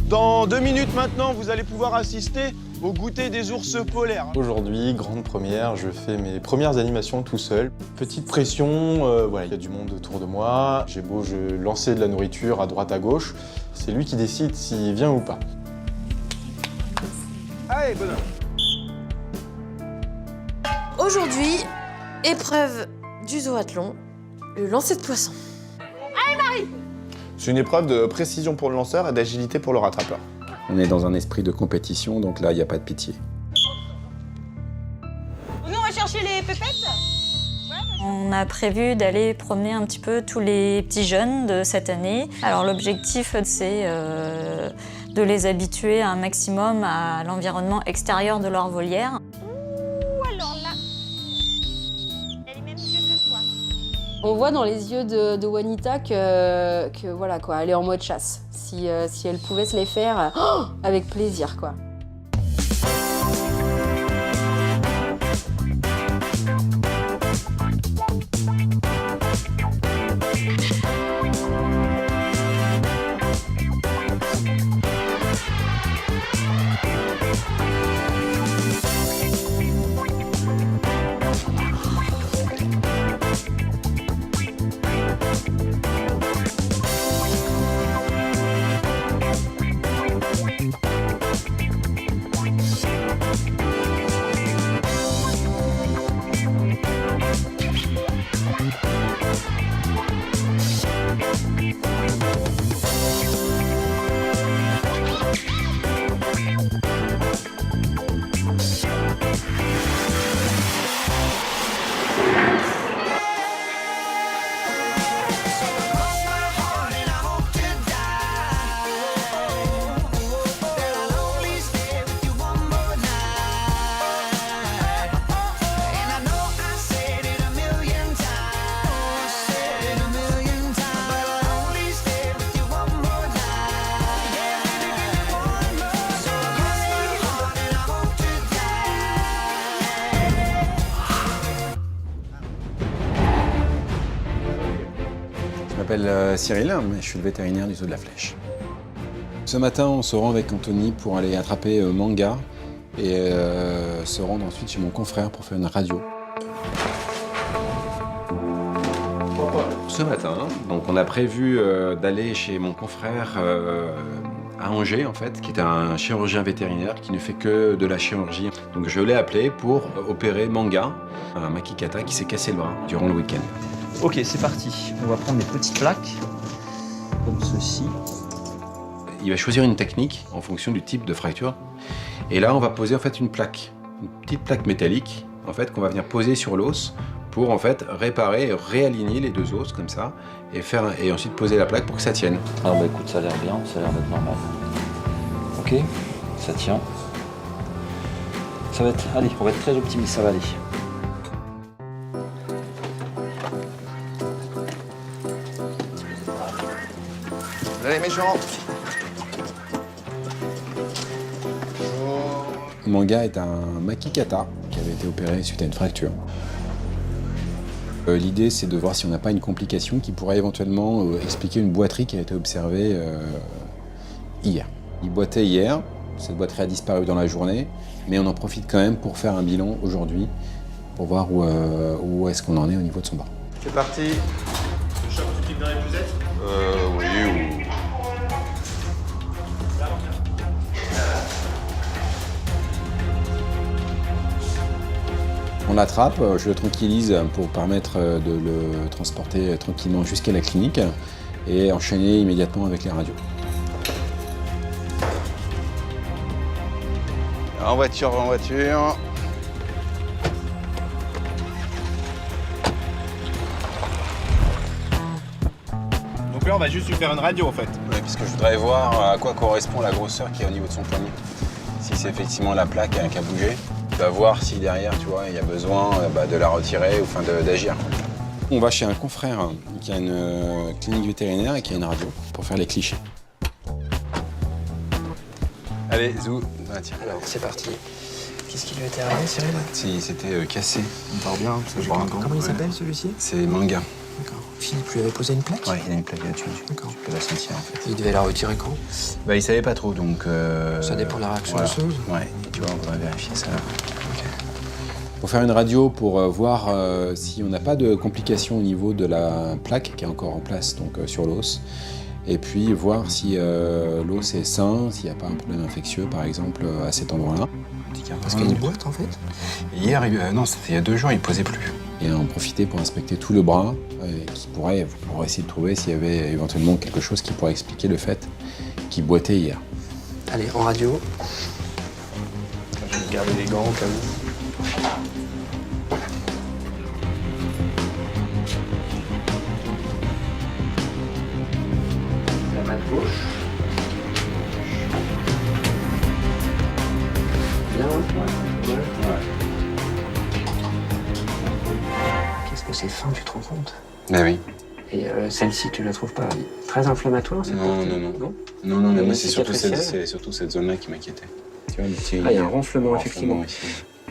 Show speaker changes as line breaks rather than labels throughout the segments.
Dans 2 minutes maintenant, vous allez pouvoir assister au goûter des ours polaires.
Aujourd'hui, grande première, je fais mes premières animations tout seul. Petite pression, voilà, il y a du monde autour de moi. J'ai beau lancer de la nourriture à droite à gauche, c'est lui qui décide s'il vient ou pas.
Allez, bonhomme.
Aujourd'hui, épreuve du zoathlon, le lancer de poisson.
C'est une épreuve de précision pour le lanceur et d'agilité pour le rattrapeur.
On est dans un esprit de compétition, donc là, il n'y a pas de pitié.
Nous, on va chercher les pépettes.
On a prévu d'aller promener un petit peu tous les petits jeunes de cette année. Alors l'objectif, c'est de les habituer un maximum à l'environnement extérieur de leur volière.
Ouh, alors là, elle est même mieux que toi.
On voit dans les yeux de Juanita que voilà quoi, elle est en mode chasse. Si elle pouvait se les faire, avec plaisir quoi.
Je m'appelle Cyril, je suis le vétérinaire du zoo de la Flèche. Ce matin, on se rend avec Anthony pour aller attraper Manga et se rendre ensuite chez mon confrère pour faire une radio. Ce matin, donc on a prévu d'aller chez mon confrère à Angers, en fait, qui est un chirurgien vétérinaire qui ne fait que de la chirurgie. Donc je l'ai appelé pour opérer Manga, un makikata qui s'est cassé le bras durant le week-end.
Ok, c'est parti. On va prendre des petites plaques, comme ceci.
Il va choisir une technique en fonction du type de fracture. Et là, on va poser en fait une plaque, une petite plaque métallique, en fait, qu'on va venir poser sur l'os pour en fait réparer et réaligner les deux os comme ça et ensuite poser la plaque pour que ça tienne.
Alors bah écoute, ça a l'air bien, ça a l'air d'être normal. Ok, ça tient. Ça va être, allez, on va être très optimiste, ça va aller.
Allez, méchant.
Manga est un makikata qui avait été opéré suite à une fracture. L'idée, c'est de voir si on n'a pas une complication qui pourrait éventuellement expliquer une boiterie qui a été observée hier. Il boitait hier, cette boiterie a disparu dans la journée, mais on en profite quand même pour faire un bilan aujourd'hui, pour voir où est-ce qu'on en est au niveau de son bras.
C'est parti.
Le choc du type dans les pouzettes.
Oui, ou...
On l'attrape, je le tranquillise pour permettre de le transporter tranquillement jusqu'à la clinique et enchaîner immédiatement avec les radios.
En voiture, en voiture.
Donc là, on va juste lui faire une radio en fait.
Oui, parce que je voudrais voir à quoi correspond la grosseur qu'il y a au niveau de son poignet. Si c'est effectivement la plaque qui a bougé, on va voir si derrière, tu vois, il y a besoin de la retirer ou enfin d'agir. On va chez un confrère qui a une clinique vétérinaire et qui a une radio pour faire les clichés. Allez, Zou, tiens.
Alors, c'est parti. Qu'est-ce qui lui était arrivé, Cyril?
Si, c'était cassé.
On part bien, parce que j'ai un grand. Comment il s'appelle celui-ci?
C'est Manga.
D'accord. Philippe lui avait posé une plaque?
Ouais, il a une plaque là-dessus.
D'accord.
Tu peux la sentir en fait.
Il devait la retirer quand?
Bah, il savait pas trop donc.
Ça dépend de la réaction
voilà.
osseuse.
Ouais, et tu vois, on va vérifier ça.
Pour faire une radio, pour voir si on n'a pas de complications au niveau de la plaque qui est encore en place donc, sur l'os. Et puis voir si l'os est sain, s'il n'y a pas un problème infectieux par exemple à cet endroit-là.
Parce qu'il y a une boîte en fait?
Hier, non, c'était il y a 2 jours, il posait plus.
Et en profiter pour inspecter tout le bras, pour essayer de trouver s'il y avait éventuellement quelque chose qui pourrait expliquer le fait qu'il boitait hier.
Allez, en radio.
Je vais garder les gants au cas où.
La main gauche. Bien, ouais. Qu'est-ce que c'est fin, tu te rends compte?
Ah oui.
Et celle-ci, tu la trouves pas très inflammatoire cette partie?
Non, mais
Même
c'est surtout,
cicatricielle.
c'est surtout cette zone-là qui m'inquiétait. Tu vois,
Ah, il y a un renflement, effectivement.
ici.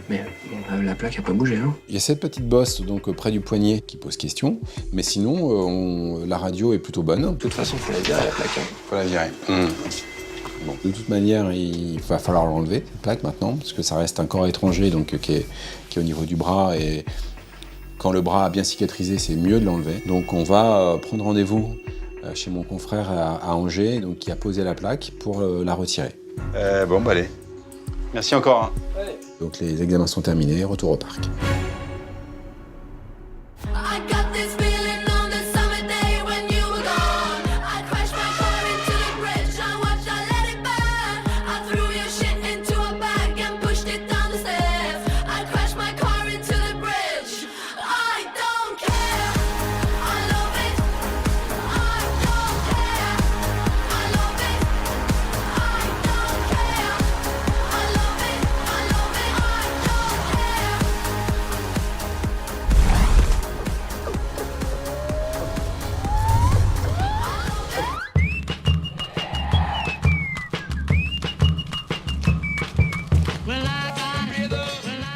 Mais bon, la plaque n'a pas bougé, hein?
Il y a cette petite bosse donc près du poignet qui pose question, mais sinon la radio est plutôt bonne.
De toute façon, il faut la virer, la plaque. Hein.
Faut la virer.
Bon, de toute manière, il va falloir l'enlever, cette plaque maintenant, parce que ça reste un corps étranger donc, qui est au niveau du bras. Et quand le bras a bien cicatrisé, c'est mieux de l'enlever. Donc on va prendre rendez-vous chez mon confrère à Angers, donc, qui a posé la plaque, pour la retirer.
Bon, bah allez. Merci encore. Hein.
Donc les examens sont terminés, retour au parc.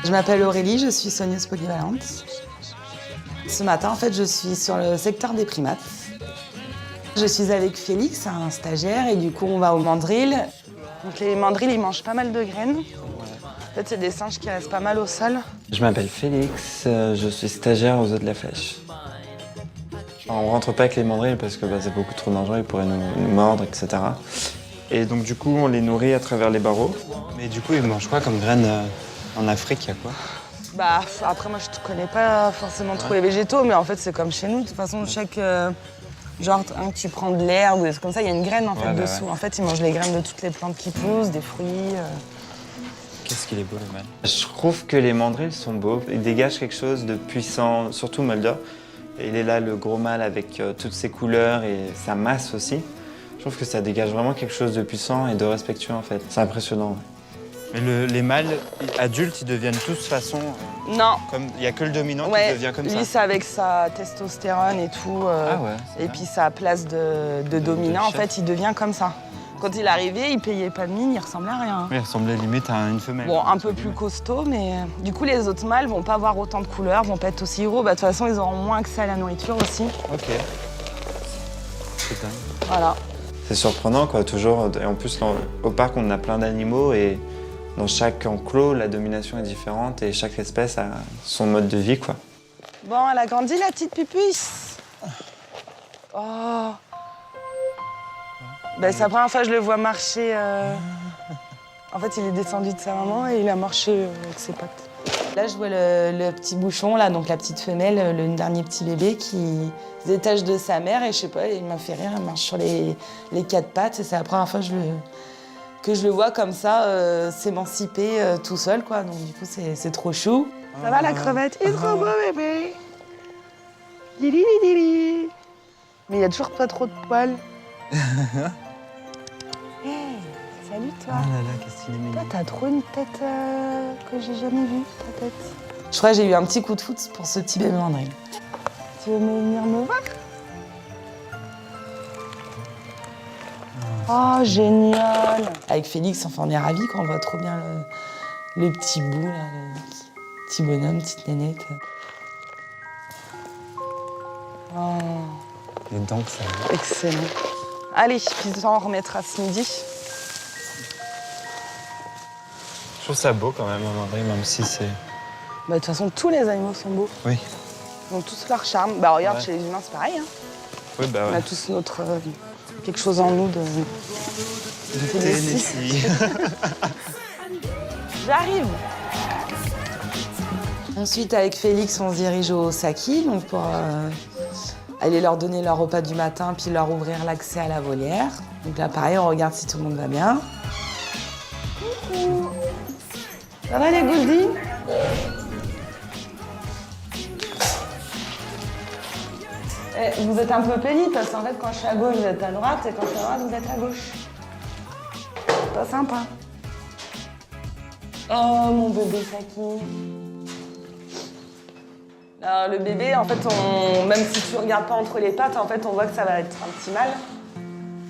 Je m'appelle Aurélie, je suis soigneuse polyvalente. Ce matin, en fait, je suis sur le secteur des primates. Je suis avec Félix, un stagiaire, et du coup, on va au mandrill. Donc les mandrills, ils mangent pas mal de graines. En fait, c'est des singes qui restent pas mal au sol.
Je m'appelle Félix, je suis stagiaire aux Eaux de la Flèche. On rentre pas avec les mandrills parce que c'est beaucoup trop dangereux, ils pourraient nous mordre, etc. Et donc du coup, on les nourrit à travers les barreaux.
Mais du coup, ils mangent quoi comme graines en Afrique, il y a quoi?
Bah, après, moi, je ne connais pas forcément trop les végétaux, mais en fait, c'est comme chez nous. De toute façon, chaque genre, tu prends de l'herbe ou des trucs comme ça, il y a une graine en fait dessous. En fait, ils mangent les graines de toutes les plantes qui poussent, des fruits.
Qu'est-ce qu'il est beau, le mâle?
Je trouve que les mandrills sont beaux. Ils dégagent quelque chose de puissant, surtout Mulder. Et il est là, le gros mâle, avec toutes ses couleurs et sa masse aussi. Je trouve que ça dégage vraiment quelque chose de puissant et de respectueux, en fait. C'est impressionnant.
Mais les mâles adultes, ils deviennent tous façon...
Non.
Il n'y a que le dominant qui devient comme ça.
Lui, c'est avec sa testostérone et tout. Et puis sa place de dominant, en fait, il devient comme ça. Quand il est arrivé, il payait pas de mine, il ressemblait à rien.
Oui, il ressemblait limite à une femelle.
Bon, un peu plus costaud, mais du coup, les autres mâles vont pas avoir autant de couleurs, vont pas être aussi gros. Bah, de toute façon, ils auront moins accès à la nourriture aussi.
Ok. C'est dingue.
Voilà.
C'est surprenant, quoi, toujours. Et en plus, au parc, on a plein d'animaux et dans chaque enclos, la domination est différente et chaque espèce a son mode de vie, quoi.
Bon, elle a grandi, la petite pupuisse. Oh. Ben, c'est la première fois que je le vois marcher. En fait, il est descendu de sa maman et il a marché avec ses pattes. Là, je vois le petit bouchon, là, donc la petite femelle, le dernier petit bébé qui se détache de sa mère et je sais pas, il m'a fait rire, il marche sur les 4 pattes et c'est la première fois que je le vois comme ça s'émanciper tout seul, quoi. Donc du coup, c'est trop chou. Ça va la crevette? Il est trop beau, bébé. Dili, dili. Mais il y a toujours pas trop de poils. Hey, salut toi.
Oh là là, qu'est-ce qu'il est mignon.
Toi, t'as trop une tête que j'ai jamais vue, ta tête. Je crois que j'ai eu un petit coup de foot pour ce petit bébé mandrill. Tu veux venir me voir? Oh, génial! Avec Félix, enfin, on est ravis quand on voit trop bien le petit bout, là, le petit bonhomme, petite nénette. Oh,
Les dents que ça a.
excellent. Allez, puis ça, on remettra ce midi.
Je trouve ça beau quand même, en vrai, même si c'est...
Bah, de toute façon, tous les animaux sont beaux.
Oui.
Ils ont tous leur charme. Bah, regarde,
Ouais.
chez les humains, c'est pareil. Hein.
Oui, bah
On
ouais.
a tous notre... quelque chose en nous de...
Tennessee.
J'arrive. Ensuite, avec Félix, on se dirige au Saki, donc pour aller leur donner leur repas du matin, puis leur ouvrir l'accès à la volière. Donc là, pareil, on regarde si tout le monde va bien. Coucou. Ça va les Goldie? Vous êtes un peu pénible parce qu'en fait, quand je suis à gauche, vous êtes à droite, et quand je suis à droite, vous êtes à gauche. Pas sympa. Oh, mon bébé Saki. Alors, le bébé, en fait, même si tu regardes pas entre les pattes, en fait, on voit que ça va être un petit mâle.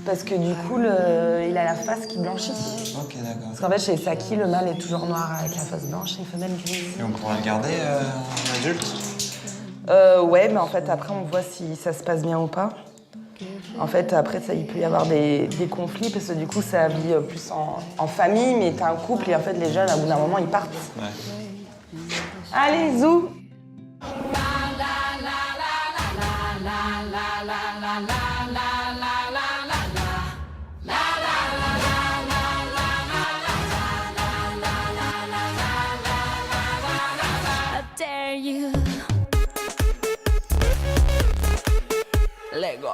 Parce que du coup, il a la face qui blanchit.
Ok, d'accord.
Parce qu'en fait, chez Saki, le mâle est toujours noir avec la face blanche et les femelles grises.
Et on pourra le garder en adulte?
Ouais, mais en fait, après, on voit si ça se passe bien ou pas. En fait, après, il peut y avoir des conflits parce que du coup, ça vit plus en famille, mais t'as un couple et en fait, les jeunes, à bout d'un moment, ils partent.
Ouais.
Allez, zou! Lego.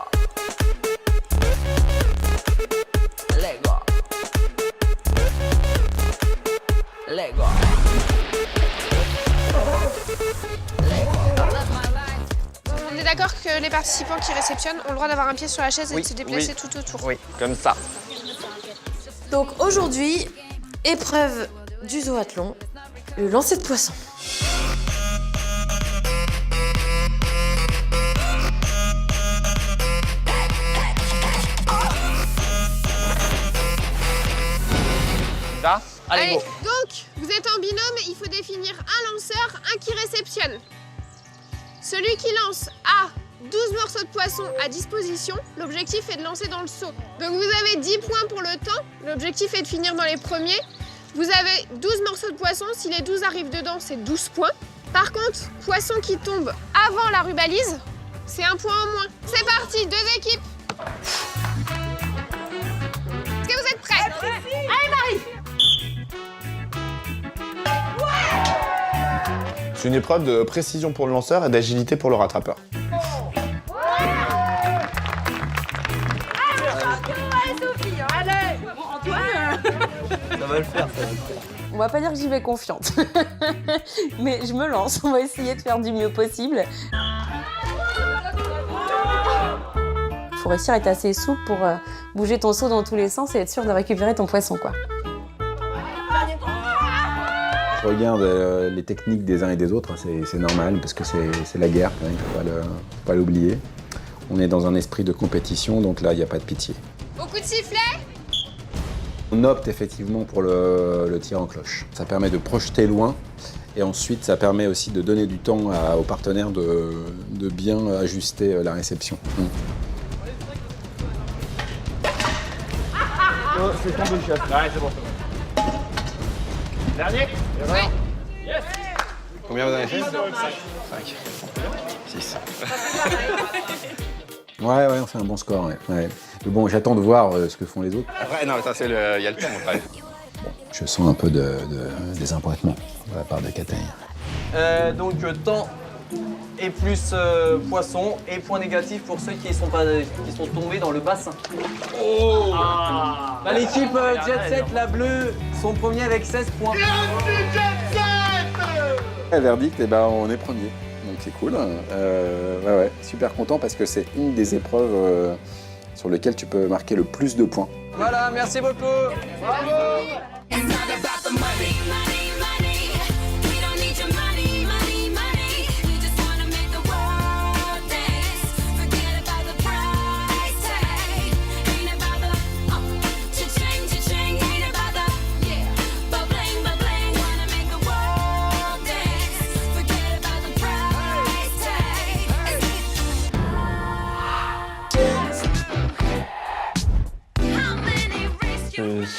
Lego. Lego.
On est d'accord que les participants qui réceptionnent ont le droit d'avoir un pied sur la chaise et de se déplacer tout autour.
Oui, comme ça.
Donc aujourd'hui, épreuve du zoathlon, le lancer de poisson.
Là?
Allez, donc, vous êtes en binôme, il faut définir un lanceur, un qui réceptionne. Celui qui lance a 12 morceaux de poisson à disposition. L'objectif est de lancer dans le seau. Donc vous avez 10 points pour le temps. L'objectif est de finir dans les premiers. Vous avez 12 morceaux de poisson. Si les 12 arrivent dedans, c'est 12 points. Par contre, poisson qui tombe avant la rubalise, c'est un point en moins. C'est parti, 2 équipes. Est-ce que vous êtes prêts? Allez, Marie!
C'est une épreuve de précision pour le lanceur et d'agilité pour le rattrapeur.
Ça va le faire, ça va le faire.
On va pas dire que j'y vais confiante, mais je me lance. On va essayer de faire du mieux possible. Il faut réussir à être assez souple pour bouger ton seau dans tous les sens et être sûr de récupérer ton poisson, quoi.
Je regarde les techniques des uns et des autres, c'est normal parce que c'est la guerre, il ne faut pas l'oublier. On est dans un esprit de compétition, donc là, il n'y a pas de pitié.
Beaucoup de sifflets.
On opte effectivement pour le tir en cloche. Ça permet de projeter loin et ensuite ça permet aussi de donner du temps aux partenaires de bien ajuster la réception.
Oh, c'est tombé, chef.
Ouais, c'est bon.
Dernier?
Oui.
Yes.
Combien vous en avez fait?
5. 6. Ouais, on fait un bon score. Ouais. Mais bon, j'attends de voir ce que font les autres.
Après, non, ça c'est il y a le temps après.
Je sens un peu des empointements de la part de Cathay.
Donc temps et plus poisson et point négatif pour ceux qui sont tombés dans le bassin. Oh Bah, l'équipe Jet Set, la bleue, sont premiers avec 16 points.
Verdict, on est premier. Donc c'est cool. Ouais, super content parce que c'est une des épreuves sur lesquelles tu peux marquer le plus de points.
Voilà, merci beaucoup. Bravo.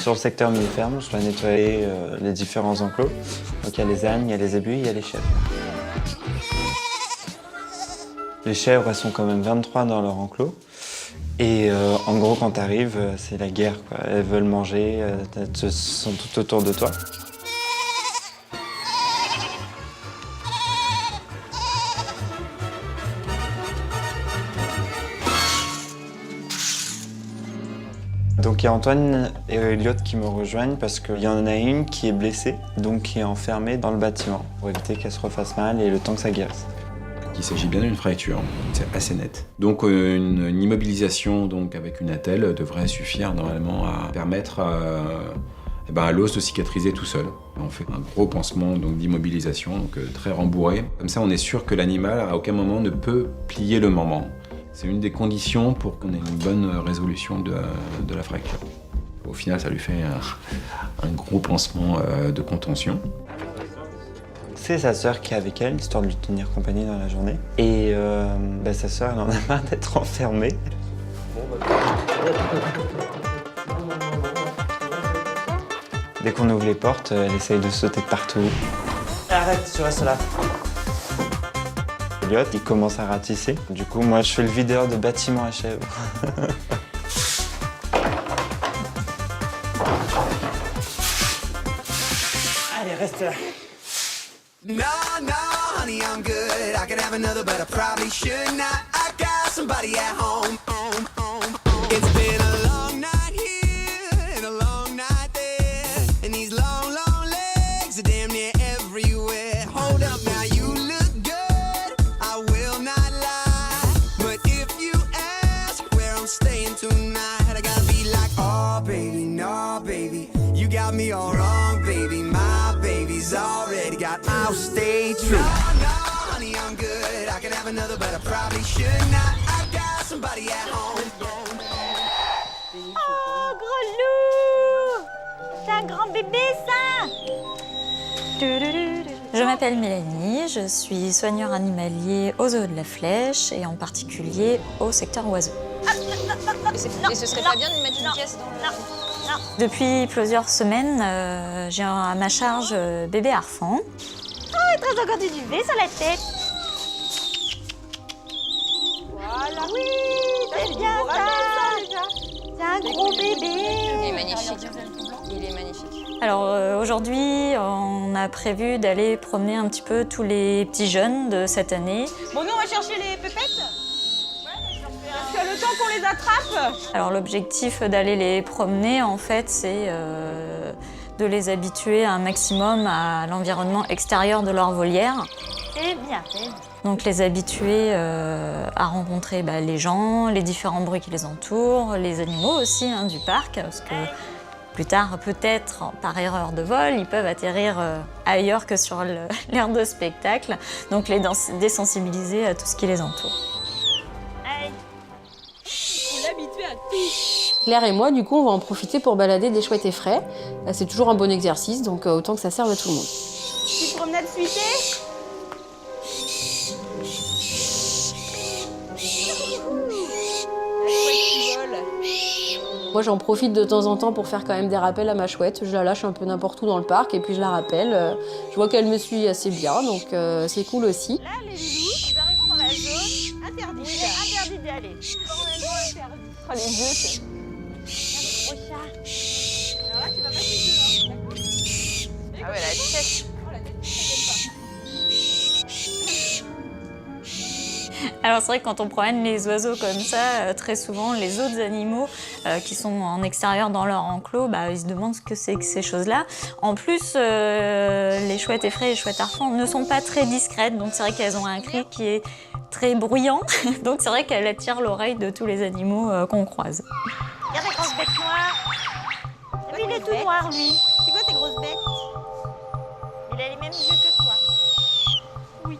Sur le secteur mi-ferme, je dois nettoyer les différents enclos. Donc il y a les ânes, il y a les zébus, il y a les chèvres. Les chèvres, elles sont quand même 23 dans leur enclos. Et en gros, quand tu arrives, c'est la guerre, quoi. Elles veulent manger, elles sont tout autour de toi. Donc il y a Antoine et Elliot qui me rejoignent parce qu'il y en a une qui est blessée, donc qui est enfermée dans le bâtiment pour éviter qu'elle se refasse mal et le temps que ça guérisse.
Il s'agit bien d'une fracture, c'est assez net. Donc une immobilisation donc, avec une attelle devrait suffire normalement à permettre à l'os de cicatriser tout seul. On fait un gros pansement donc, d'immobilisation, donc très rembourré. Comme ça on est sûr que l'animal à aucun moment ne peut plier le moment. C'est une des conditions pour qu'on ait une bonne résolution de la fracture. Au final ça lui fait un gros pansement de contention.
C'est sa sœur qui est avec elle, histoire de lui tenir compagnie dans la journée. Et sa sœur, elle en a marre d'être enfermée. Dès qu'on ouvre les portes, elle essaye de sauter de partout.
Arrête, tu restes là.
Elliot, il commence à ratisser. Du coup, moi, je fais le videur de bâtiment à chèvres.
Allez, reste là.
No, no, honey, I'm good. I could have another, but I probably should not. I got somebody at home. It's been a long night here and a long night there. And these long, long legs are damn near everywhere. Hold up now, you look good. I will not lie. But if you ask where I'm staying tonight, I gotta be like, oh, baby, no, baby. You got me all wrong, baby. My baby's already got. I'll stay true. No, no, honey, I'm good. I could have another, but I probably should not. I got somebody at home.
Oh, gros loup! C'est un grand bébé, ça! Je m'appelle Mélanie, je suis soigneur animalier au zoo de la Flèche et en particulier au secteur oiseaux.
Et ce serait pas bien de mettre une pièce dans le...
Depuis plusieurs semaines, j'ai à ma charge bébé Harfan.
Oh, il te reste encore du duvet sur la tête. Voilà. Oui, c'est bien ça. C'est un gros bébé.
Il est magnifique. Il est magnifique.
Alors aujourd'hui, on a prévu d'aller promener un petit peu tous les petits jeunes de cette année.
Bon, nous, on va chercher les pépettes. Parce que le temps qu'on les attrape.
Alors l'objectif d'aller les promener, en fait, c'est de les habituer un maximum à l'environnement extérieur de leur volière.
C'est bien fait.
Donc les habituer à rencontrer les gens, les différents bruits qui les entourent, les animaux aussi du parc, parce que plus tard, peut-être, par erreur de vol, ils peuvent atterrir ailleurs que sur l'aire de spectacle. Donc les désensibiliser à tout ce qui les entoure.
L'habituer à tout.
Claire et moi, du coup, on va en profiter pour balader des chouettes effraits. C'est toujours un bon exercice, donc autant que ça serve à tout le monde.
Petite promenade suitée.
Moi, j'en profite de temps en temps pour faire quand même des rappels à ma chouette. Je la lâche un peu n'importe où dans le parc et puis je la rappelle. Je vois qu'elle me suit assez bien, donc c'est cool aussi.
Là, les loulous, nous arrivons dans la zone interdite. Il est interdit d'y aller. Interdit. Oh, les deux, c'est... Gros chat. Alors là, tu vas pas chez eux, hein.
Ah ouais, la tête.
Oh, la tête, ça
Alors c'est vrai que quand on promène les oiseaux comme ça, très souvent les autres animaux qui sont en extérieur dans leur enclos, ils se demandent ce que c'est que ces choses-là. En plus, les chouettes effraies et les chouettes Harfan ne sont pas très discrètes, donc c'est vrai qu'elles ont un cri qui est très bruyant. Donc c'est vrai qu'elles attirent l'oreille de tous les animaux qu'on croise.
Regarde la grosse bête noire. Lui, il est tout noir, lui. C'est quoi ces grosses bêtes? Il a les mêmes yeux que toi. Oui.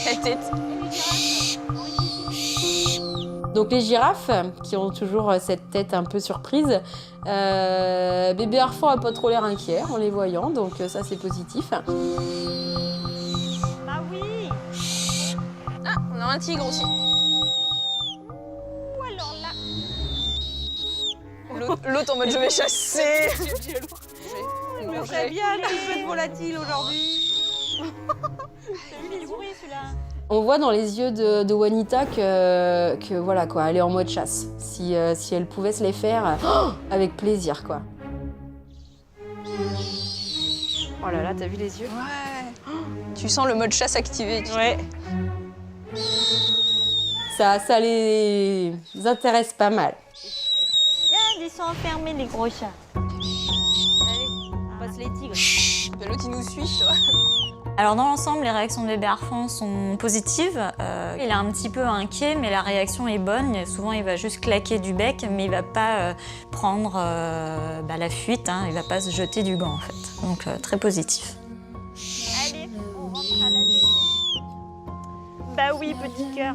La tête.
Donc les girafes, qui ont toujours cette tête un peu surprise, bébé Harfan n'a pas trop l'air inquiet en les voyant, donc ça c'est positif.
Ah oui.
Ah, on a un tigre aussi.
Ou alors là.
L'autre en mode je vais chasser.
Mais très bien, il peut être volatile aujourd'hui. T'as vu, il est bourré celui-là.
On voit dans les yeux de Juanita que voilà quoi, elle est en mode chasse. Si elle pouvait se les faire, avec plaisir quoi.
Oh là là, t'as vu les yeux? Ouais. Tu sens le mode chasse activé. Ouais.
Ça les intéresse pas mal.
Viens, ils sont enfermés les gros chats. Allez, on passe les tigres.
L'autre il nous suit, toi.
Alors dans l'ensemble, les réactions de bébé Harfang sont positives. Il est un petit peu inquiet, mais la réaction est bonne. Souvent, il va juste claquer du bec, mais il va pas prendre la fuite. Hein. Il va pas se jeter du gant, en fait. Donc très positif.
Allez, on rentre à la maison. Bah oui, petit cœur.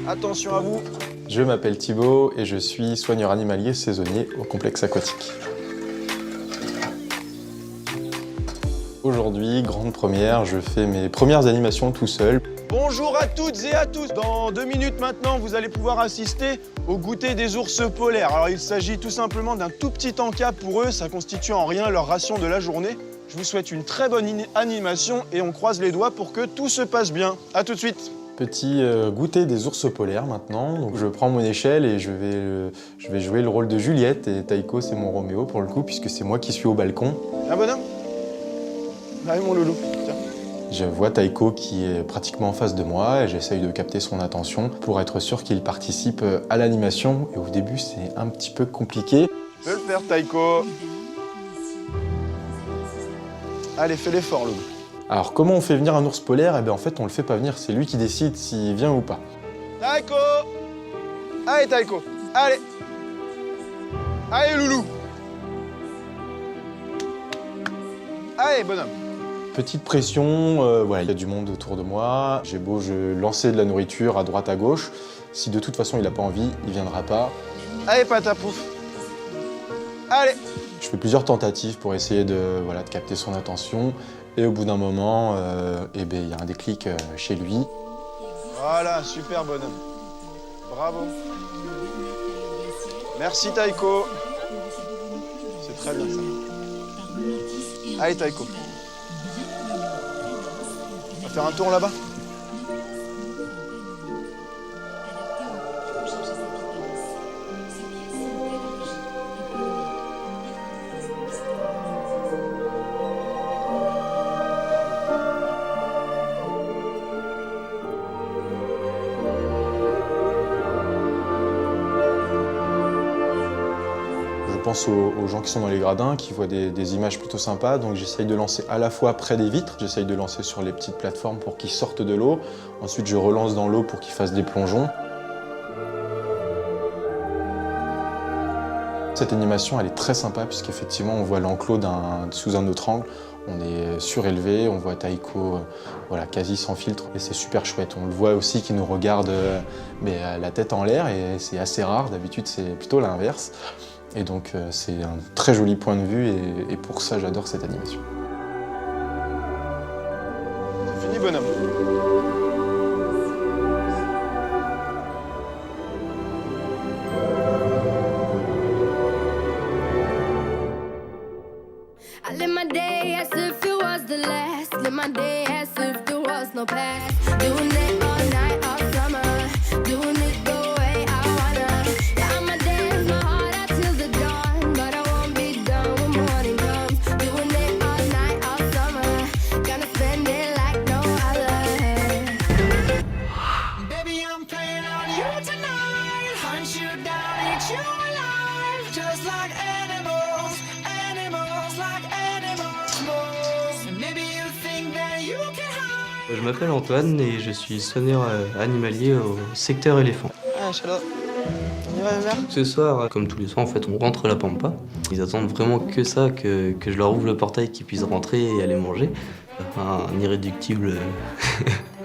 Attention à vous.
Je m'appelle Thibaut et je suis soigneur animalier saisonnier au complexe aquatique. Aujourd'hui, grande première, je fais mes premières animations tout seul.
Bonjour à toutes et à tous. Dans 2 minutes maintenant, vous allez pouvoir assister au goûter des ours polaires. Alors il s'agit tout simplement d'un tout petit encas pour eux, ça constitue en rien leur ration de la journée. Je vous souhaite une très bonne animation et on croise les doigts pour que tout se passe bien. À tout de suite.
Petit goûter des ours polaires maintenant. Donc je prends mon échelle et je vais jouer le rôle de Juliette et Taïko c'est mon Roméo pour le coup puisque c'est moi qui suis au balcon.
Un bonhomme? Allez mon loulou, tiens.
Je vois Taïko qui est pratiquement en face de moi et j'essaye de capter son attention pour être sûr qu'il participe à l'animation. Et au début c'est un petit peu compliqué.
Tu peux le faire Taïko. Allez, fais l'effort loulou.
Alors comment on fait venir un ours polaire? Eh bien en fait on le fait pas venir, c'est lui qui décide s'il vient ou pas.
Taïko! Allez Taïko, allez! Allez loulou! Allez bonhomme!
Petite pression, voilà, il y a du monde autour de moi. J'ai beau lancer de la nourriture à droite à gauche. Si de toute façon il n'a pas envie, il viendra pas.
Allez patapouf! Allez!
Je fais plusieurs tentatives pour essayer de capter son attention. Et au bout d'un moment, il y a un déclic chez lui.
Voilà, super bonhomme. Bravo. Merci Taïko. C'est très bien ça. Allez Taïko. On va faire un tour là-bas.
Je pense aux gens qui sont dans les gradins, qui voient des images plutôt sympas, donc j'essaye de lancer à la fois près des vitres, j'essaye de lancer sur les petites plateformes pour qu'ils sortent de l'eau, ensuite je relance dans l'eau pour qu'ils fassent des plongeons. Cette animation elle est très sympa puisqu'effectivement on voit l'enclos sous un autre angle, on est surélevé, on voit Taïko quasi sans filtre et c'est super chouette. On le voit aussi qu'il nous regarde la tête en l'air et c'est assez rare, d'habitude c'est plutôt l'inverse. Et donc c'est un très joli point de vue et pour ça j'adore cette animation.
C'est fini bonhomme.
I live my day as if it was the last. Live my day as if there was no past. Doing it all night, all summer. Doing it the way I wanna. Yeah, I'ma dance my heart out till the dawn. But I won't be done when morning comes. Doing it all night, all summer. Gonna spend it like no other.
Je m'appelle Antoine et je suis soigneur animalier au secteur éléphant.
Ah, Shadow. On y va, mère?
Ce soir, comme tous les soirs, en fait, on rentre la pampa. Ils attendent vraiment que ça, que je leur ouvre le portail, qu'ils puissent rentrer et aller manger. Un irréductible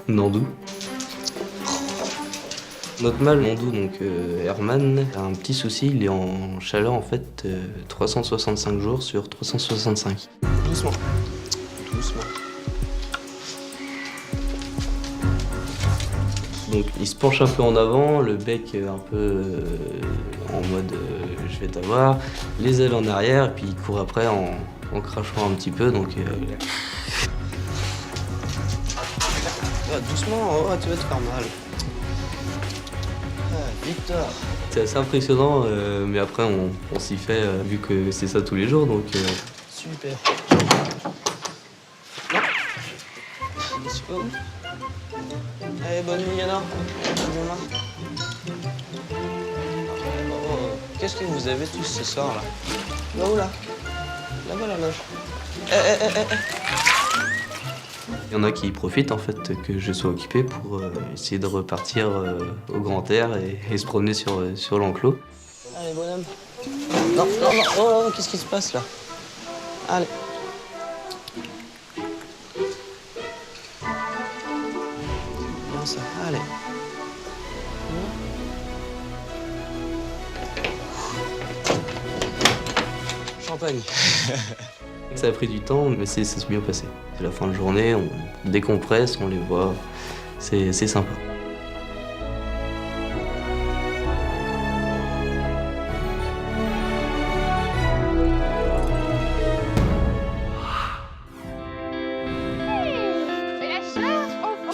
Nandou. Notre mâle Nandou, donc Herman, a un petit souci, il est en chaleur en fait 365 jours sur 365.
Doucement. Doucement.
Donc il se penche un peu en avant, le bec un peu en mode je vais t'avoir, les ailes en arrière, et puis il court après en crachant un petit peu. Donc
doucement, oh, tu vas te faire mal. Ah, Victor.
c'est assez impressionnant, mais après on s'y fait vu que c'est ça tous les jours. Donc
Super. Let's go. Allez, bonne nuit, Yana. Oh, qu'est-ce que vous avez tous ce soir, là? Là où, là? Là-bas, la loge.
il y en a qui profitent en fait que je sois occupé pour essayer de repartir au grand air et se promener sur l'enclos.
Allez, bonhomme. Non, non, non. Oh, qu'est-ce qui se passe, là? Allez. Bien ça, allez. Champagne.
Ça a pris du temps, mais ça s'est bien passé. C'est la fin de journée, on décompresse, on les voit, c'est sympa.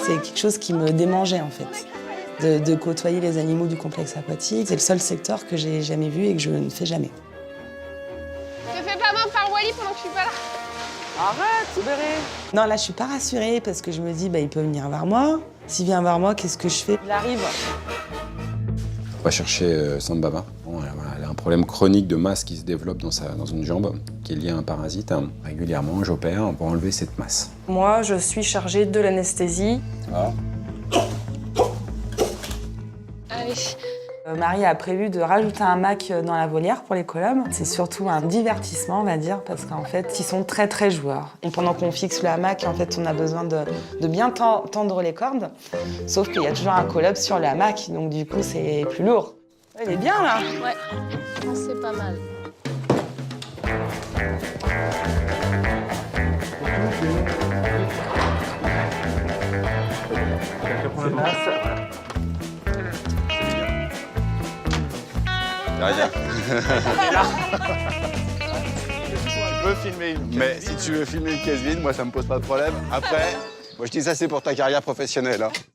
C'est quelque chose qui me démangeait en fait, de côtoyer les animaux du complexe aquatique. C'est le seul secteur que j'ai jamais vu et que je ne fais jamais.
Te fais pas mordre par Wally pendant que je suis pas là.
Arrête, Béré.
Non, là je suis pas rassurée parce que je me dis il peut venir vers moi. S'il vient vers moi, qu'est-ce que je fais? Il arrive.
On va chercher Sambava. Bon, elle a un problème chronique de masse qui se développe dans une jambe, qui est lié à un parasite. Régulièrement, j'opère pour enlever cette masse.
Moi, je suis chargée de l'anesthésie.
Allez.
Marie a prévu de rajouter un Mac dans la volière pour les colobes. C'est surtout un divertissement, on va dire, parce qu'en fait, ils sont très très joueurs. Et pendant qu'on fixe le hamac, en fait, on a besoin de bien tendre les cordes. Sauf qu'il y a toujours un colobe sur le hamac, donc du coup, c'est plus lourd. Elle est bien là.
Ouais, je pense que c'est pas mal.
Derrière. Tu peux filmer, mais si tu veux filmer une caisse vide, moi ça me pose pas de problème. Après, moi je dis ça c'est pour ta carrière professionnelle. Hein.